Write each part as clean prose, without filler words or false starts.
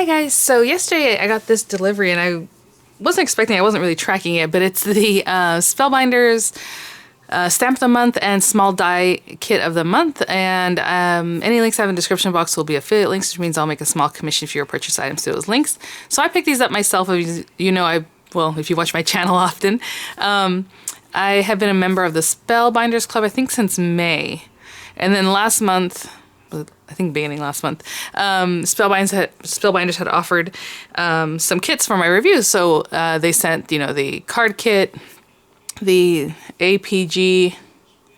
Hi guys, so yesterday I got this delivery and I wasn't expecting, I wasn't really tracking it, but it's the Spellbinders Stamp of the Month and Small Die Kit of the Month, and any links I have in the description box will be affiliate links, which means I'll make a small commission for your purchase items through those links. So I picked these up myself. You know, well, if you watch my channel often, I have been a member of the Spellbinders Club, I think since May, and then last month, I think beginning last month, Spellbinders had offered some kits for my reviews. So they sent, you know, the card kit, the APG,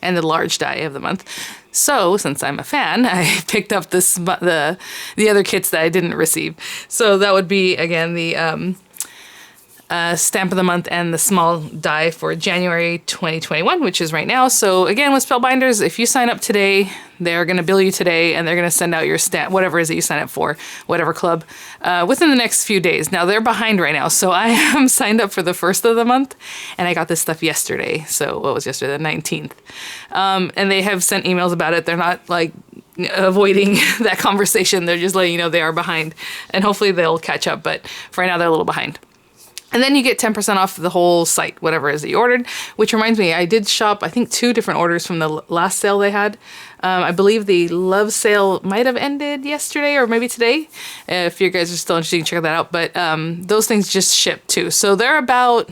and the large die of the month. So since I'm a fan, I picked up the other kits that I didn't receive. So that would be, again, the Stamp of the Month and the small die for January 2021, which is right now. So again, with Spellbinders, if you sign up today, they're going to bill you today and they're going to send out your stamp, whatever it is that you sign up for, whatever club, within the next few days. Now they're behind right now. So I am signed up for the first of the month and I got this stuff yesterday. So what was yesterday? The 19th. And they have sent emails about it. They're not like avoiding that conversation. They're just letting you know they are behind and hopefully they'll catch up. But for right now, they're a little behind. And then you get 10% off the whole site, whatever it is that you ordered, which reminds me, I did shop, I think, 2 different orders from the last sale they had. I believe the love sale might have ended yesterday or maybe today. If you guys are still interested, you can check that out. But those things just shipped too. So they're about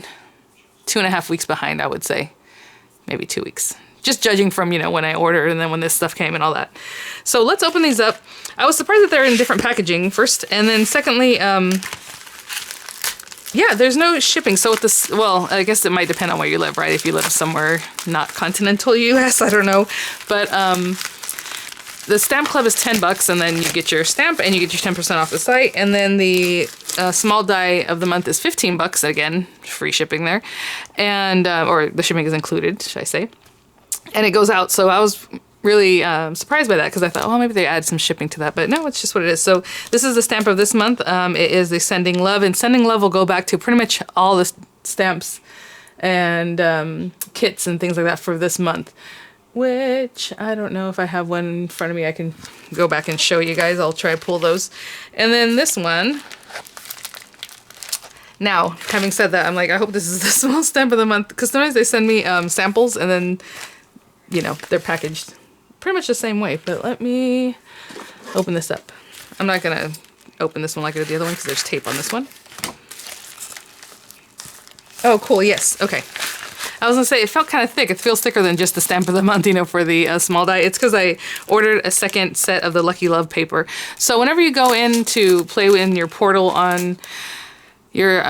2.5 weeks behind, I would say. Maybe 2 weeks. Just judging from, you know, when I ordered and then when this stuff came and all that. So let's open these up. I was surprised that they're in different packaging first. And then secondly, yeah, there's no shipping. So with this, well, I guess it might depend on where you live, right? If you live somewhere not continental US, I don't know. But the stamp club is $10 and then you get your stamp and you get your 10% off the site. And then the small die of the month is $15. Again, free shipping there. And, or the shipping is included, should I say. And it goes out. So I was really surprised by that because I thought, well, maybe they add some shipping to that, but no, it's just what it is. So this is the stamp of this month. It is the Sending Love, and Sending Love will go back to pretty much all the stamps and kits and things like that for this month, which I don't know if I have one in front of me. I can go back and show you guys. I'll try to pull those. And then this one. Now, having said that, I'm like, I hope this is the small stamp of the month because sometimes they send me samples and then, you know, they're packaged pretty much the same way, but let me open this up. I'm not gonna open this one like I did the other one because there's tape on this one. Oh, cool, yes, okay. I was gonna say, it felt kind of thick. It feels thicker than just the stamp of the month, you know, for the small die. It's because I ordered a second set of the Lucky Love paper. So whenever you go in to play in your portal on your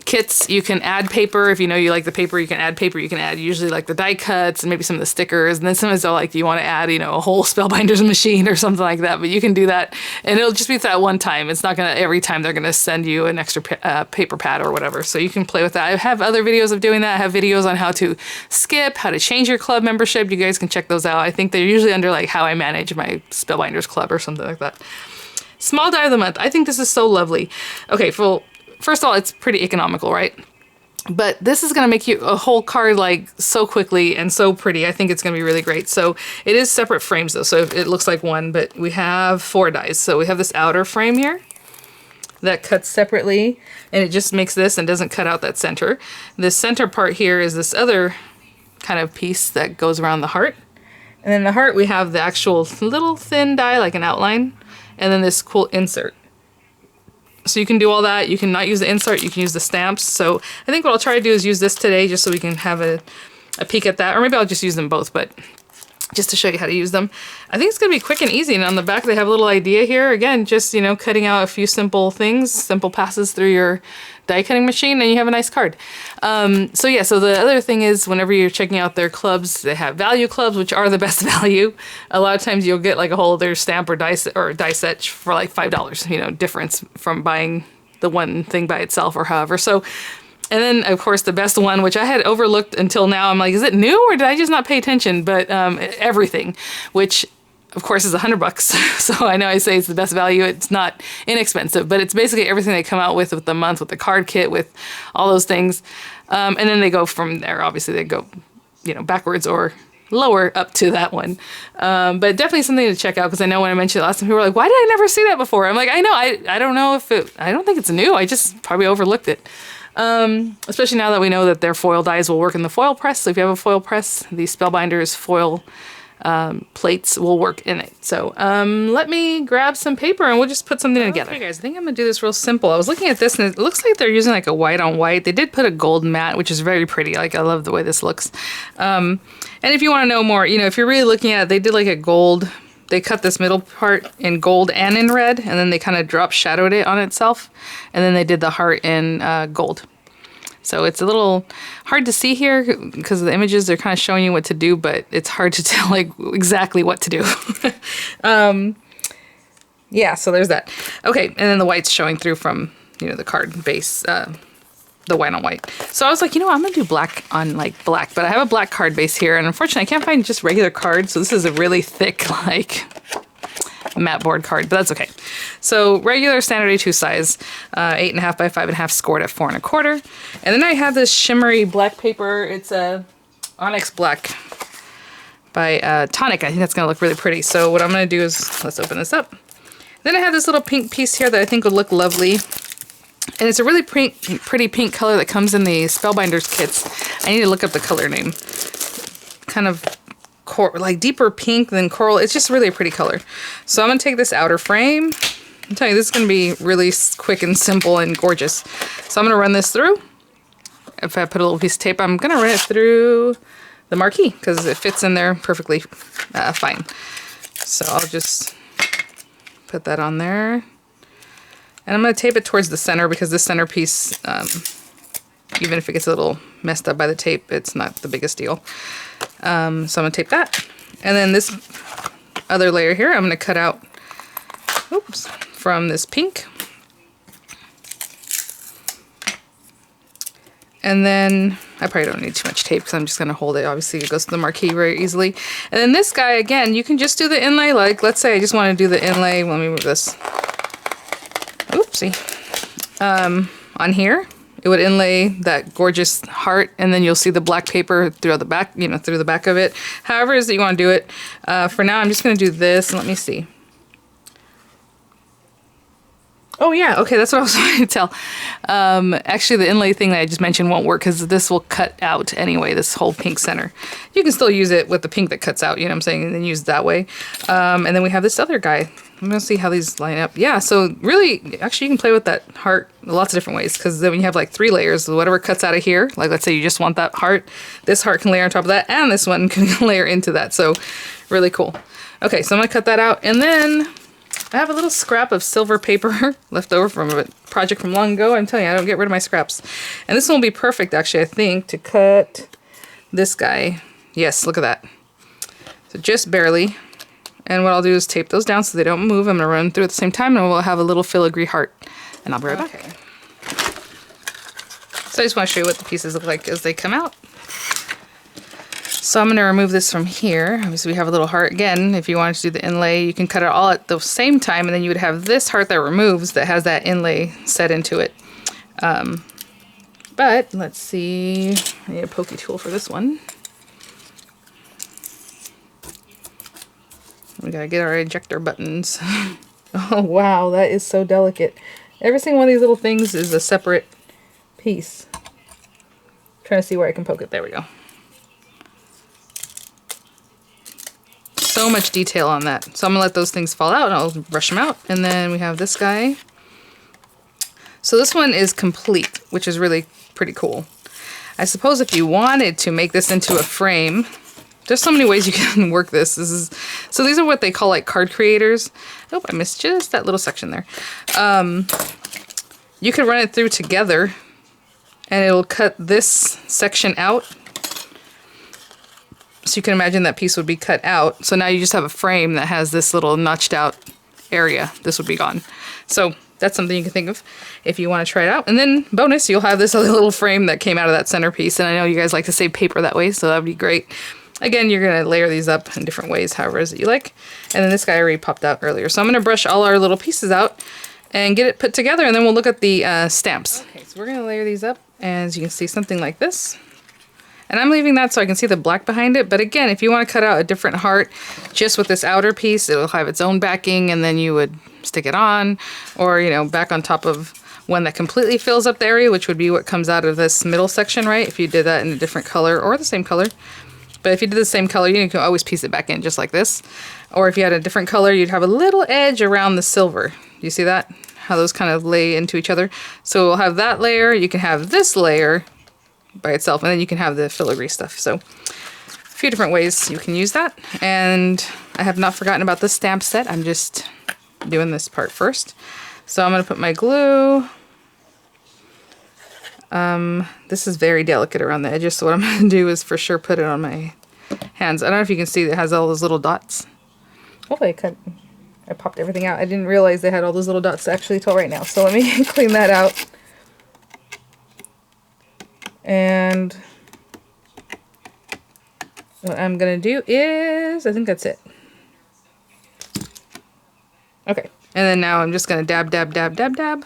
kits, you can add paper. If you know you like the paper, you can add paper. You can add usually like the die cuts and maybe some of the stickers. And then sometimes they're like, you want to add, you know, a whole Spellbinders machine or something like that. But you can do that. And it'll just be that one time. It's not going to, every time they're going to send you an extra paper pad or whatever. So you can play with that. I have other videos of doing that. I have videos on how to skip, how to change your club membership. You guys can check those out. I think they're usually under like how I manage my Spellbinders club or something like that. Small die of the month. I think this is so lovely. Okay, first of all, it's pretty economical, right? But this is going to make you a whole card like so quickly and so pretty. I think it's going to be really great. So it is separate frames though. So it looks like one, but we have 4 dies. So we have this outer frame here that cuts separately and it just makes this and doesn't cut out that center. This center part here is this other kind of piece that goes around the heart. And then the heart, we have the actual little thin die, like an outline, and then this cool insert. So you can do all that. You can not use the insert. You can use the stamps. So I think what I'll try to do is use this today just so we can have a peek at that. Or maybe I'll just use them both, but just to show you how to use them. I think it's going to be quick and easy. And on the back, they have a little idea here. Again, just, you know, cutting out a few simple things, simple passes through your die cutting machine, and you have a nice card. So yeah, so the other thing is whenever you're checking out their clubs, they have value clubs, which are the best value. A lot of times you'll get like a whole other stamp or die set for like $5, you know, difference from buying the one thing by itself or however. So, and then of course the best one, which I had overlooked until now, I'm like, is it new or did I just not pay attention? But everything, which of course is $100. So I know I say it's the best value. It's not inexpensive, but it's basically everything they come out with the month, with the card kit, with all those things. And then they go from there. Obviously they go, you know, backwards or lower up to that one. But definitely something to check out, because I know when I mentioned it last time, people were like, why did I never see that before? I'm like, I know, I don't know if I don't think it's new. I just probably overlooked it. Especially now that we know that their foil dies will work in the foil press. So if you have a foil press, the Spellbinders foil plates will work in it. So let me grab some paper and we'll just put something together. Okay guys, I think I'm gonna do this real simple. I was looking at this and it looks like they're using like a white on white. They did put a gold matte, which is very pretty. Like, I love the way this looks. And if you want to know more, you know, if you're really looking at it, they did like a gold, they cut this middle part in gold and in red, and then they kind of drop shadowed it on itself, and then they did the heart in gold. So it's a little hard to see here because the images, they're kind of showing you what to do, but it's hard to tell like exactly what to do. Yeah, so there's that. Okay, and then the white's showing through from, you know, the card base, the white on white. So I was like, you know what, I'm gonna do black on like black, but I have a black card base here, and unfortunately I can't find just regular cards, so this is a really thick like matte board card, but that's okay. So regular standard A2 size, 8.5 by 5.5, scored at 4 1/4. And then I have this shimmery black paper. It's a Onyx Black by Tonic. I think that's gonna look really pretty. So what I'm gonna do is, let's open this up. Then I have this little pink piece here that I think would look lovely. And it's a really pretty pink color that comes in the Spellbinders kits. I need to look up the color name. Kind of like deeper pink than coral. It's just really a pretty color. So I'm gonna take this outer frame. I'm telling you, this is gonna be really quick and simple and gorgeous. So I'm gonna run this through. If I put a little piece of tape, I'm gonna run it through the marquee because it fits in there perfectly fine. So I'll just put that on there. And I'm gonna tape it towards the center because this centerpiece, even if it gets a little messed up by the tape, it's not the biggest deal. So I'm gonna tape that. And then this other layer here, I'm gonna cut out, oops, from this pink. And then I probably don't need too much tape because I'm just gonna hold it. Obviously it goes to the marquee very easily. And then this guy, again, you can just do the inlay. Like, let's say I just wanna do the inlay. Let me move this. Oopsie. On here, it would inlay that gorgeous heart, and then you'll see the black paper throughout the back, you know, through the back of it. However it is that you want to do it. For now, I'm just going to do this, and let me see. Oh yeah, okay, that's what I was trying to tell. Actually, the inlay thing that I just mentioned won't work because this will cut out anyway, this whole pink center. You can still use it with the pink that cuts out, you know what I'm saying, and then use it that way. And then we have this other guy. I'm going to see how these line up. Yeah, so really, actually, you can play with that heart lots of different ways, because then when you have like 3 layers, whatever cuts out of here, like let's say you just want that heart, this heart can layer on top of that, and this one can layer into that. So really cool. Okay, so I'm going to cut that out, and then I have a little scrap of silver paper left over from a project from long ago. I'm telling you, I don't get rid of my scraps. And this one will be perfect, actually, I think, to cut this guy. Yes, look at that. So just barely. And what I'll do is tape those down so they don't move. I'm going to run through at the same time, and we'll have a little filigree heart. And I'll be right back. Okay. So I just want to show you what the pieces look like as they come out. So I'm going to remove this from here. Obviously we have a little heart. Again, if you wanted to do the inlay, you can cut it all at the same time, and then you would have this heart that removes that has that inlay set into it. But let's see. I need a pokey tool for this one. We gotta get our ejector buttons. Oh wow, that is so delicate. Every single one of these little things is a separate piece. I'm trying to see where I can poke it. There we go. So much detail on that. So I'm gonna let those things fall out and I'll brush them out. And then we have this guy. So this one is complete, which is really pretty cool. I suppose if you wanted to make this into a frame, there's so many ways you can work this. So these are what they call like card creators. Oh, I missed just that little section there. You could run it through together and it'll cut this section out. So you can imagine that piece would be cut out. So now you just have a frame that has this little notched out area. This would be gone. So that's something you can think of if you want to try it out. And then bonus, you'll have this other little frame that came out of that centerpiece. And I know you guys like to save paper that way, so that would be great. Again, you're going to layer these up in different ways, however it is that you like. And then this guy already popped out earlier. So I'm going to brush all our little pieces out and get it put together, and then we'll look at the stamps. Okay, so we're going to layer these up, as you can see, something like this. And I'm leaving that so I can see the black behind it. But again, if you want to cut out a different heart just with this outer piece, it'll have its own backing, and then you would stick it on, or, you know, back on top of one that completely fills up the area, which would be what comes out of this middle section, right? If you did that in a different color or the same color. But if you did the same color, you can always piece it back in just like this. Or if you had a different color, you'd have a little edge around the silver. You see that? How those kind of lay into each other. So we'll have that layer. You can have this layer by itself, and then you can have the filigree stuff. So a few different ways you can use that. And I have not forgotten about the stamp set. I'm just doing this part first. So I'm going to put my glue. This is very delicate around the edges, so what I'm going to do is for sure put it on my hands. I don't know if you can see it has all those little dots. Hopefully I popped everything out. I didn't realize they had all those little dots actually till right now. So let me clean that out. And what I'm going to do is, I think that's it. Okay. And then now I'm just going to dab, dab, dab, dab, dab.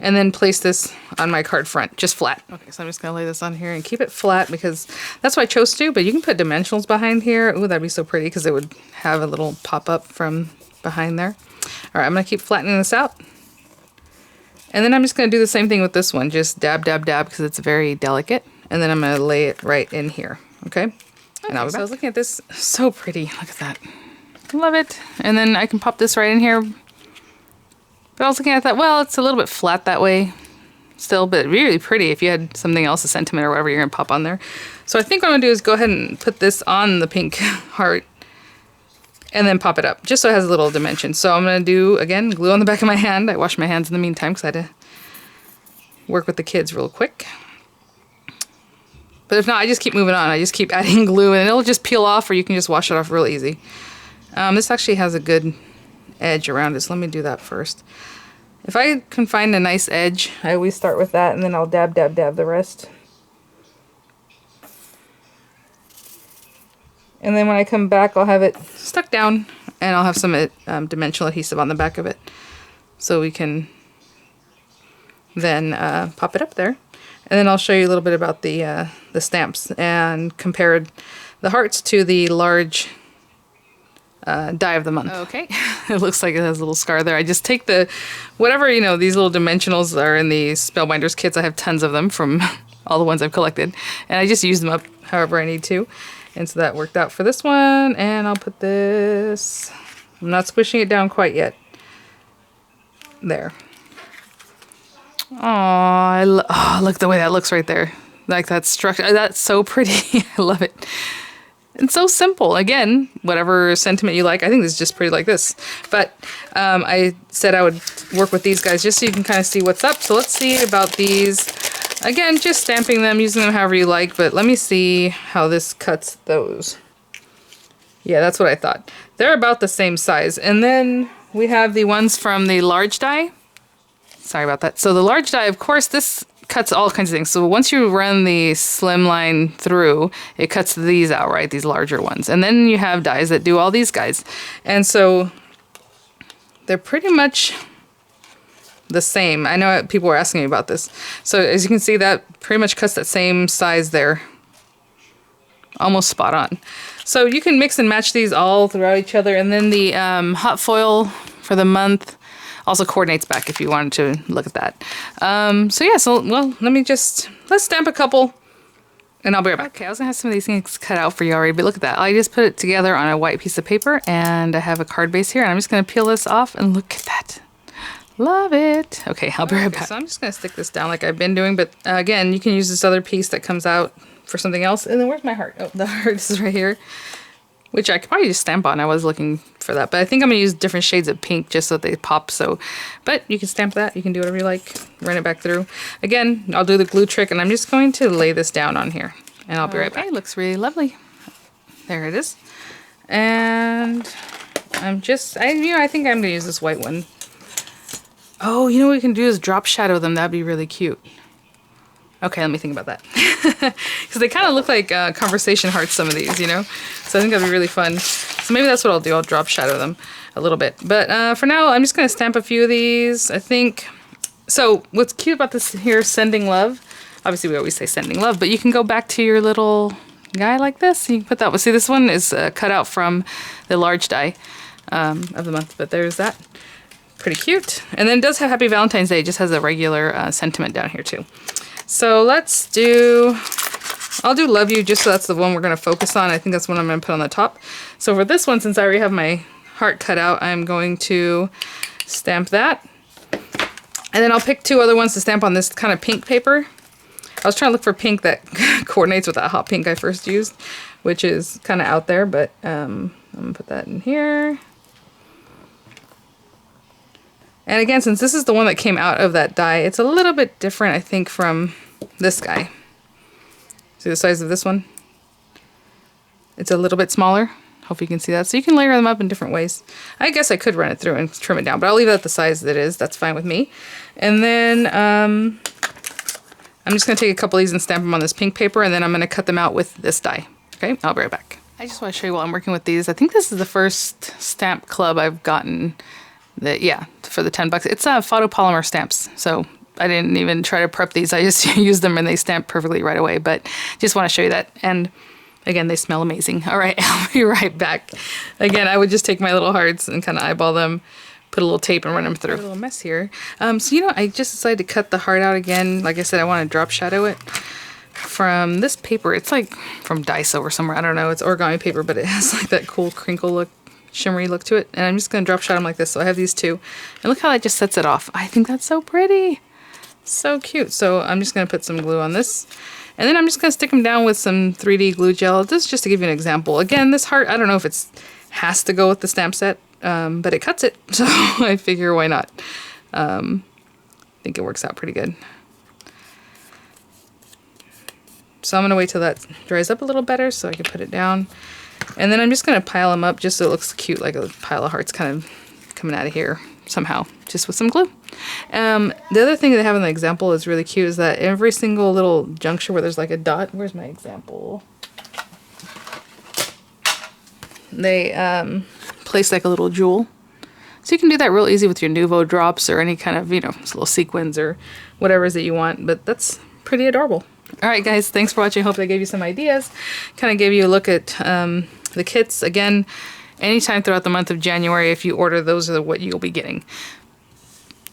And then place this on my card front, just flat. Okay, so I'm just going to lay this on here and keep it flat because that's what I chose to, but you can put dimensionals behind here. Ooh, that'd be so pretty because it would have a little pop-up from behind there. All right, I'm going to keep flattening this out. And then I'm just going to do the same thing with this one. Just dab, dab, dab because it's very delicate. And then I'm going to lay it right in here, okay? And I'll be back. So I was looking at this. So pretty. Look at that. Love it. And then I can pop this right in here. But I was looking at that, well, it's a little bit flat that way still, but really pretty if you had something else, a sentiment or whatever you're going to pop on there. So I think what I'm going to do is go ahead and put this on the pink heart and then pop it up, just so it has a little dimension. So I'm going to do, again, glue on the back of my hand. I washed my hands in the meantime because I had to work with the kids real quick. But if not, I just keep moving on. I just keep adding glue and it'll just peel off, or you can just wash it off real easy. This actually has a good edge around it, so let me do that first. If I can find a nice edge, I always start with that, and then I'll dab, dab, dab the rest. And then when I come back, I'll have it stuck down, and I'll have some dimensional adhesive on the back of it. So we can then pop it up there. And then I'll show you a little bit about the stamps, and compare the hearts to the large die of the month. Okay, it looks like it has a little scar there. I just take the, whatever, you know, these little dimensionals are in the Spellbinders kits. I have tons of them from all the ones I've collected. And I just use them up however I need to. And so that worked out for this one. And I'll put this, I'm not squishing it down quite yet. There. Oh, look the way that looks right there. Like that structure, that's so pretty. I love it. It's so simple. Again, whatever sentiment you like. I think this is just pretty like this. But I said I would work with these guys just so you can kind of see what's up. So let's see about these. Again, just stamping them, using them however you like. But let me see how this cuts those. Yeah, that's what I thought. They're about the same size. And then we have the ones from the large die. Sorry about that. So the large die, of course, this cuts all kinds of things. So once you run the slim line through, it cuts these out, right? These larger ones. And then you have dies that do all these guys. And so they're pretty much the same. I know people were asking me about this. So as you can see, that pretty much cuts that same size there. Almost spot on. So you can mix and match these all throughout each other. And then the hot foil for the month also coordinates back if you wanted to look at that. So yeah, well, let's stamp a couple and I'll be right back. Okay, I was gonna have some of these things cut out for you already, but look at that. I just put it together on a white piece of paper, and I have a card base here, and I'm just gonna peel this off, and look at that. Love it. Okay, I'll be right back. So I'm just gonna stick this down like I've been doing, but again, you can use this other piece that comes out for something else. And then where's my heart? Oh, the heart is right here, which I could probably just stamp on. I was looking for that, but I think I'm gonna use different shades of pink just so that they pop. So, but you can stamp that. You can do whatever you like. Run it back through. Again, I'll do the glue trick, and I'm just going to lay this down on here, and I'll be right back. It looks really lovely. There it is. And I think I'm gonna use this white one. Oh, you know what we can do is drop shadow them. That'd be really cute. Okay, let me think about that. Because they kind of look like conversation hearts, some of these, you know? So I think that'd be really fun. So maybe that's what I'll do. I'll drop shadow them a little bit. But for now, I'm just going to stamp a few of these. I think... So what's cute about this here, Sending Love, Obviously we always say sending love, but you can go back to your little guy like this. You can put that. See, this one is cut out from the large die of the month, but there's that. Pretty cute. And then it does have Happy Valentine's Day. It just has a regular sentiment down here too. So I'll do Love You just so that's the one we're going to focus on. I think that's one I'm going to put on the top. So for this one, since I already have my heart cut out, I'm going to stamp that. And then I'll pick 2 other ones to stamp on this kind of pink paper. I was trying to look for pink that coordinates with that hot pink I first used, which is kind of out there, but I'm going to put that in here. And again, since this is the one that came out of that die, it's a little bit different, I think, from this guy. See the size of this one? It's a little bit smaller. Hope you can see that. So you can layer them up in different ways. I guess I could run it through and trim it down, but I'll leave it at the size that it is. That's fine with me. And then I'm just going to take a couple of these and stamp them on this pink paper, and then I'm going to cut them out with this die. Okay, I'll be right back. I just want to show you while I'm working with these. I think this is the first stamp club I've gotten that, yeah, for the 10 bucks. It's photopolymer stamps, so I didn't even try to prep these. I just used them and they stamp perfectly right away, but just want to show you that. And again, they smell amazing. All right, I'll be right back. Again, I would just take my little hearts and kind of eyeball them, put a little tape and run them through. A little mess here. So, you know, I just decided to cut the heart out again. Like I said, I want to drop shadow it from this paper. It's like from Daiso or somewhere. I don't know. It's origami paper, but it has like that cool crinkle look, shimmery look to it. And I'm just going to drop shadow them like this. So I have these 2. And look how that just sets it off. I think that's so pretty. So cute. So I'm just going to put some glue on this. And then I'm just going to stick them down with some 3D glue gel. This is just to give you an example. Again, this heart, I don't know if it has to go with the stamp set, but it cuts it. So I figure why not. I think it works out pretty good. So I'm going to wait till that dries up a little better so I can put it down. And then I'm just going to pile them up just so it looks cute, like a pile of hearts kind of coming out of here somehow, just with some glue. The other thing they have in the example is really cute is that every single little juncture where there's like a dot, where's my example? They place like a little jewel. So you can do that real easy with your Nuvo drops or any kind of, you know, little sequins or whatever it is that you want, but that's pretty adorable. All right, guys, thanks for watching. Hope that gave you some ideas. Kind of gave you a look at the kits. Again, anytime throughout the month of January, if you order, those are what you'll be getting.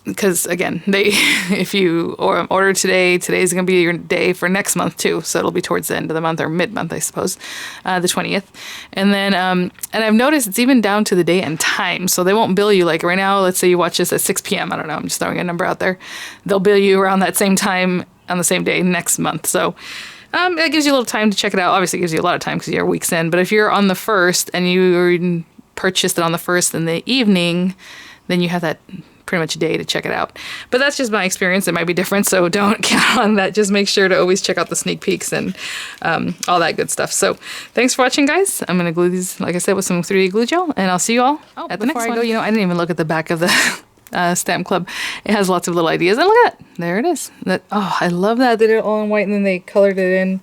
Because again, if you order today, today's going to be your day for next month too. So it'll be towards the end of the month or mid-month, I suppose, the 20th. And then, and I've noticed it's even down to the day and time. So they won't bill you like right now. Let's say you watch this at 6 p.m. I don't know. I'm just throwing a number out there. They'll bill you around that same time on the same day next month. So it gives you a little time to check it out. Obviously, it gives you a lot of time because you're weeks in. But if you're on the 1st and you purchased it on the 1st in the evening, then you have that pretty much a day to check it out. But that's just my experience. It might be different, so don't count on that. Just make sure to always check out the sneak peeks and all that good stuff. So thanks for watching, guys. I'm going to glue these, like I said, with some 3D glue gel, and I'll see you all at the next one. Before I go, you know, I didn't even look at the back of the stamp club. It has lots of little ideas, and look at that. There it is. Oh, I love that. They did it all in white, and then they colored it in,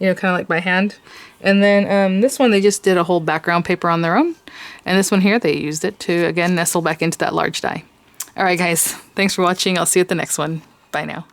you know, kind of like by hand. And then this one, they just did a whole background paper on their own. And this one here, they used it to, again, nestle back into that large die. All right, guys. Thanks for watching. I'll see you at the next one. Bye now.